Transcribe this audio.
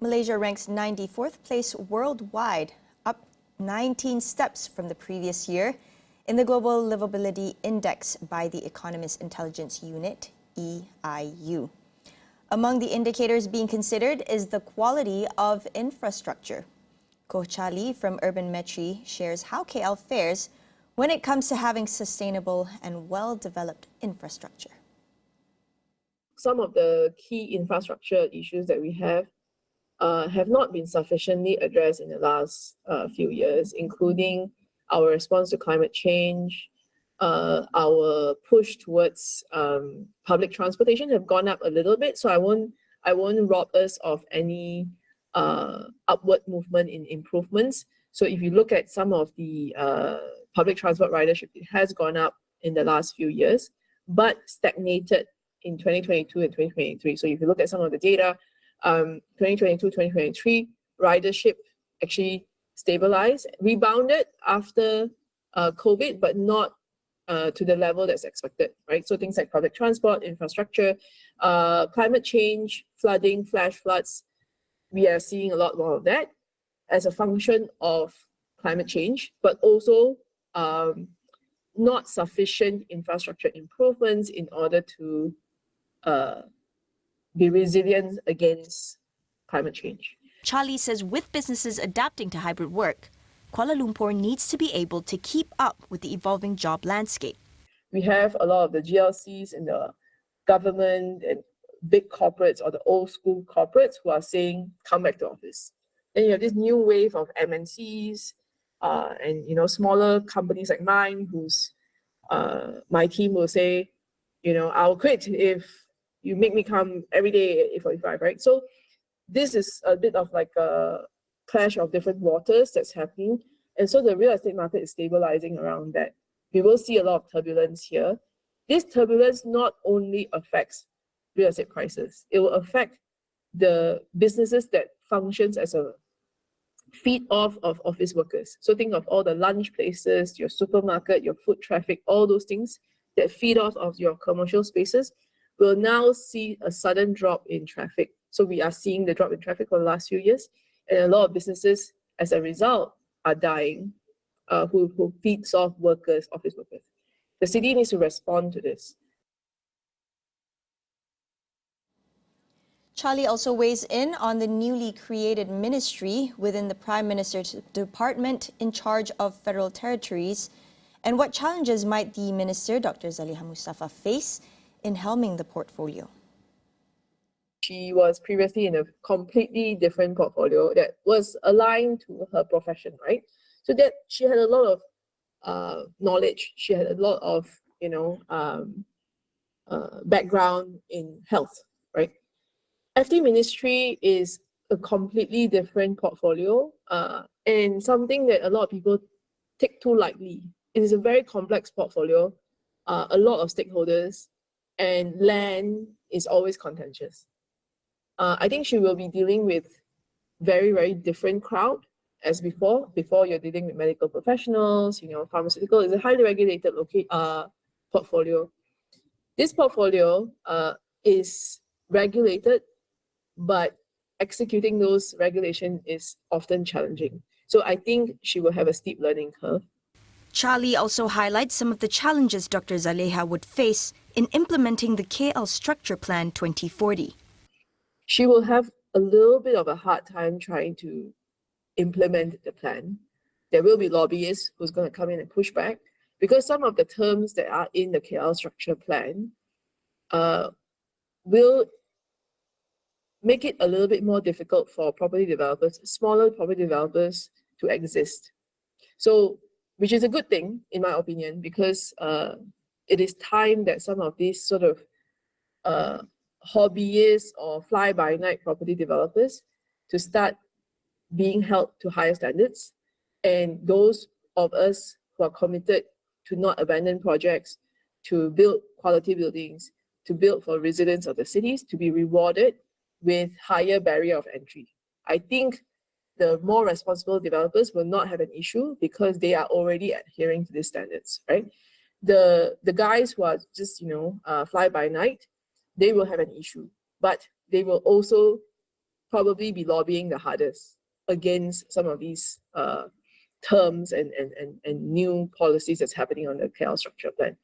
Malaysia ranks 94th place worldwide, up 19 steps from the previous year in the Global Livability Index by the Economist Intelligence Unit, EIU. Among the indicators being considered is the quality of infrastructure. Koh Cha Ly from Urbanmetry shares how KL fares when it comes to having sustainable and well-developed infrastructure. Some of the key infrastructure issues that we have not been sufficiently addressed in the last few years, including our response to climate change, our push towards public transportation have gone up a little bit. So I won't rob us of any upward movement in improvements. So if you look at some of the public transport ridership, it has gone up in the last few years, but stagnated in 2022 and 2023. So if you look at some of the data, 2022, 2023, ridership actually stabilized, rebounded after COVID, but not to the level that's expected, right? So things like public transport, infrastructure, climate change, flooding, flash floods, we are seeing a lot more of that as a function of climate change, but also not sufficient infrastructure improvements in order to be resilient against climate change. Cha Ly says with businesses adapting to hybrid work, Kuala Lumpur needs to be able to keep up with the evolving job landscape. We have a lot of the GLCs in the government and big corporates or the old school corporates who are saying, come back to office. Then you have this new wave of MNCs and smaller companies like mine whose my team will say, I'll quit if you make me come every day at 8:45, right? So this is a bit of like a clash of different waters that's happening. And so the real estate market is stabilizing around that. We will see a lot of turbulence here. This turbulence not only affects real estate prices, it will affect the businesses that functions as a feed-off of office workers. So think of all the lunch places, your supermarket, your foot traffic, all those things that feed off of your commercial spaces will now see a sudden drop in traffic. So we are seeing the drop in traffic for the last few years, and a lot of businesses, as a result, are dying, who feeds off workers, office workers. The city needs to respond to this. Cha Ly also weighs in on the newly created ministry within the Prime Minister's department in charge of federal territories, and what challenges might the Minister, Dr. Zaliha Mustafa, face in helming the portfolio. She was previously in a completely different portfolio that was aligned to her profession, right? So that she had a lot of knowledge. She had a lot of, background in health, right? FD Ministry is a completely different portfolio and something that a lot of people take too lightly. It is a very complex portfolio, a lot of stakeholders, and land is always contentious. I think she will be dealing with very, very different crowd as before. Before you're dealing with medical professionals, pharmaceutical is a highly regulated portfolio. This portfolio is regulated, but executing those regulations is often challenging. So I think she will have a steep learning curve. Cha Ly also highlights some of the challenges Dr. Zaliha would face in implementing the KL Structure Plan 2040. She will have a little bit of a hard time trying to implement the plan. There will be lobbyists who's going to come in and push back because some of the terms that are in the KL Structure Plan will make it a little bit more difficult for property developers, smaller property developers, to exist. So, which is a good thing, in my opinion, because it is time that some of these sort of hobbyists or fly-by-night property developers to start being held to higher standards. And those of us who are committed to not abandon projects, to build quality buildings, to build for resilience of the cities, to be rewarded with higher barrier of entry. I think the more responsible developers will not have an issue because they are already adhering to these standards, right? The guys who are just, fly by night, they will have an issue, but they will also probably be lobbying the hardest against some of these terms and new policies that's happening on the KL structure plan.